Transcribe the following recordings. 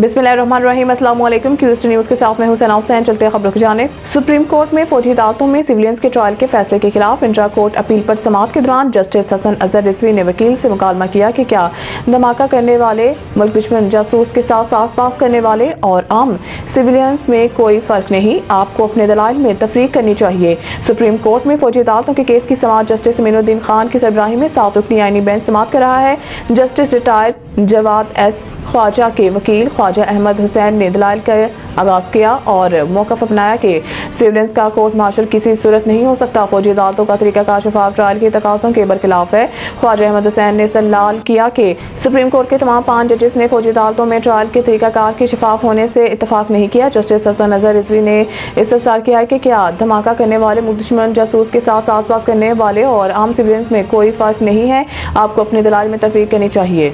बिस्मिल्लाहिर्रहमानिर्रहीम। अस्सलाम वालेकुम। क्यूस्ट न्यूज़ के साथ मैं हुसैन हुसैन। चलते हैं खबरों की जानिब। सुप्रीम कोर्ट में फौजी अदालतों में सिविलियंस के ट्रायल के फैसले के खिलाफ इंट्रा कोर्ट अपील पर समाअत के दौरान जस्टिस हसन अजहर रिजवी ने वकील से मुकालमा किया कि क्या धमाका करने वाले, मुल्क दुश्मन जासूस के साथ सास-पास करने वाले और आम सिविलियंस में कोई फर्क नहीं, आपको अपने दलाइल में तफरीक करनी चाहिए। सुप्रीम कोर्ट में फौजी अदालतों के केस की समाअत जस्टिस अमीनुद्दीन खान की सरबराही में 7 रुकनी आईनी बेंच समाअत कर रहा है। Justice retired Jawad S Khawaja के वकील ख्वाजा अहमद हुसैन ने दलाइल का आगाज किया और मौक़िफ़ अपनाया कि सिविलियंस का कोर्ट मार्शल किसी सूरत नहीं हो सकता। फौजी अदालतों का तरीक़ाकार शफाफ ट्रायल के तकाज़ों के बरखिलाफ है। ख्वाजा अहमद हुसैन ने सवाल किया कि सुप्रीम कोर्ट के तमाम 5 जजेस ने फौजी अदालतों में ट्रायल के तरीक़ाकार के शफाफ होने से इत्तफाक नहीं किया। जस्टिस हसन अजहर रिजवी ने इस्तफसार किया कि क्या धमाका करने वाले, मुल्क दुश्मन जासूस के साथ सास-पास करने वाले और आम सिविलियंस में कोई फ़र्क नहीं है, आपको अपने दलाइल में तफरीक करनी चाहिए।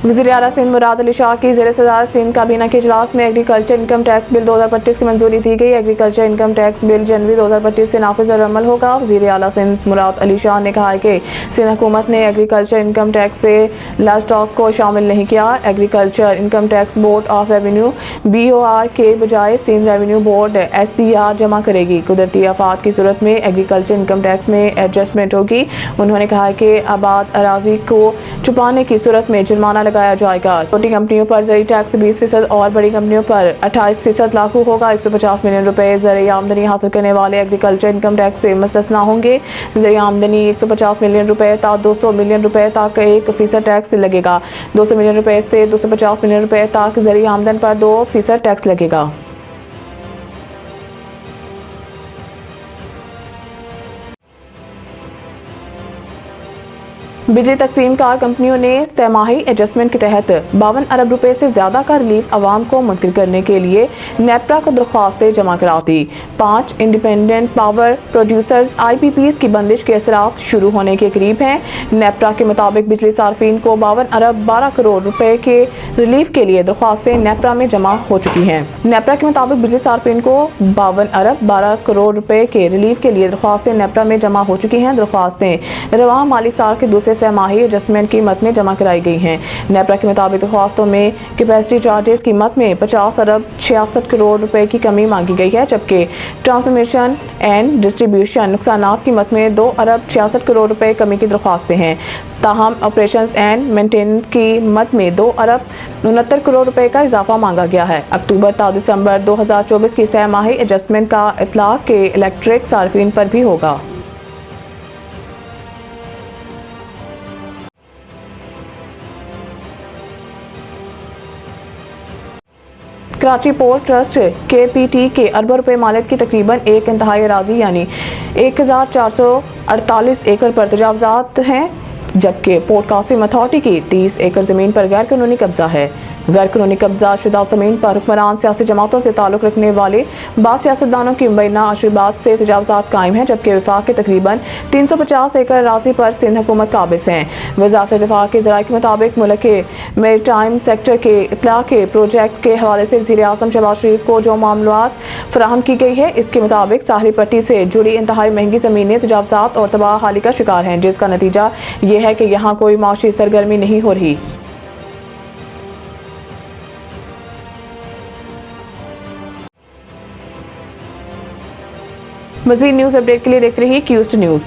वज़ीर आला सिंध मुराद अली शाह की ज़ेर सदार सिंध काबीना के इजलास में एग्रीकल्चर इनकम टैक्स बिल 2025 की मंजूरी दी गई। एग्रीकल्चर इनकम टैक्स बिल जनवरी 2025 से नाफिज और अमल होगा। वज़ीर आला सिंध मुराद अली शाह ने कहा है कि सिंध हुकूमत ने एग्रीकल्चर इनकम टैक्स से लाइव स्टॉक को शामिल नहीं किया। Agriculture income tax board of revenue BOR के बजाय सिंध रेवेन्यू बोर्ड SPR जमा करेगी। कुदरती आफात की सूरत में एग्रीकल्चर इनकम टैक्स में एडजस्टमेंट होगी। उन्होंने कहा कि आबाद अराजी को छुपाने की सूरत में जुर्माना लगाया जाएगा। छोटी कंपनियों पर ज़री टैक्स 20% और बड़ी कंपनियों पर 28% लागू होगा। 150 मिलियन रुपए ज़री आमदनी हासिल करने वाले एग्रीकल्चर इनकम टैक्स से मुस्तस्ना होंगे। ज़री आमदनी 150 मिलियन रुपए तक 200 मिलियन रुपए तक 1% टैक्स लगेगा। 200 मिलियन रुपए से 250 मिलियन रुपए तक ज़री आमदन पर 2% टैक्स लगेगा। बिजली तकसीम कार कंपनियों ने सहमाही एडजस्टमेंट के तहत 52 अरब रुपए से ज्यादा का रिलीफ आवाम को मुंतकिल करने के लिए नेपरा को दरख्वास्तें जमा करा दी। 5 इंडिपेंडेंट पावर प्रोड्यूसर्स IPPs की बंदिश के असरात शुरू होने के करीब हैं। नेपरा के मुताबिक बिजली सार्फिन को 52 अरब 12 करोड़ रुपए के रिलीफ के लिए दरख्वास्तें नेपरा में जमा हो चुकी हैं। नेपरा के मुताबिक बिजली सार्फिन को 52 अरब 12 करोड़ रुपए के रिलीफ के लिए दरख्वास्तें नेपरा में जमा हो चुकी हैं। दरख्वास्तें रवां माली साल के दूसरे सहमाही एडजस्टमेंट कीमत में जमा कराई गई हैं। नेपरा के मुताबिक दरख्वास्तों में कैपेसिटी चार्जेस कीमत में 50 अरब 66 करोड़ रुपए की कमी मांगी गई है, जबकि ट्रांसमिशन एंड डिस्ट्रीब्यूशन नुकसानात कीमत में 2 अरब 66 करोड़ रुपए कमी की दरख्वास्तें हैं। ताहम ऑपरेशंस एंड मेंटेनेंस की कीमत में 2 अरब 69 करोड़ रुपए का इजाफा मांगा गया है। अक्टूबर ta दिसंबर 2024 की सहमाही एडजस्टमेंट का इतलाक के इलेक्ट्रिक सार्फिन पर भी होगा। कराची पोर्ट ट्रस्ट KPT के अरबों रुपए मालियत की तकरीबन एक इंतहाई अराजी यानी 1448 एकड़ पर तजावजात हैं, जबकि पोर्ट कासिम अथॉरिटी की 30 एकड़ ज़मीन पर गैर कानूनी कब्जा है। गैर कानूनी कब्जा शुदा ज़मीन पर हुक्मरान सियासी जमातों से ताल्लुक़ रखने वाले बाद सियासतदानों की मुबैना आशीर्वाद से तजावजात कायम हैं, जबकि वफाक के तकरीबन 350 एकड़ अराजी पर सिंध हुकूमत काबिज हैं। वज़ारत दिफा के ज़राए के मुताबिक मुल्क के मैरीटाइम सेक्टर के इत्तला के प्रोजेक्ट के हवाले से वज़ीर आज़म शहबाज शरीफ को जो मामलात फराहम की गई है, इसके मुताबिक साहली पट्टी से जुड़ी इंतहाई महंगी ज़मीनें तजावजात और तबाहाली का शिकार हैं, जिसका नतीजा ये है कि यहाँ कोई माशी सरगर्मी नहीं हो रही। मज़ीद न्यूज़ अपडेट के लिए देखते रहिए क्यूस्ट न्यूज़।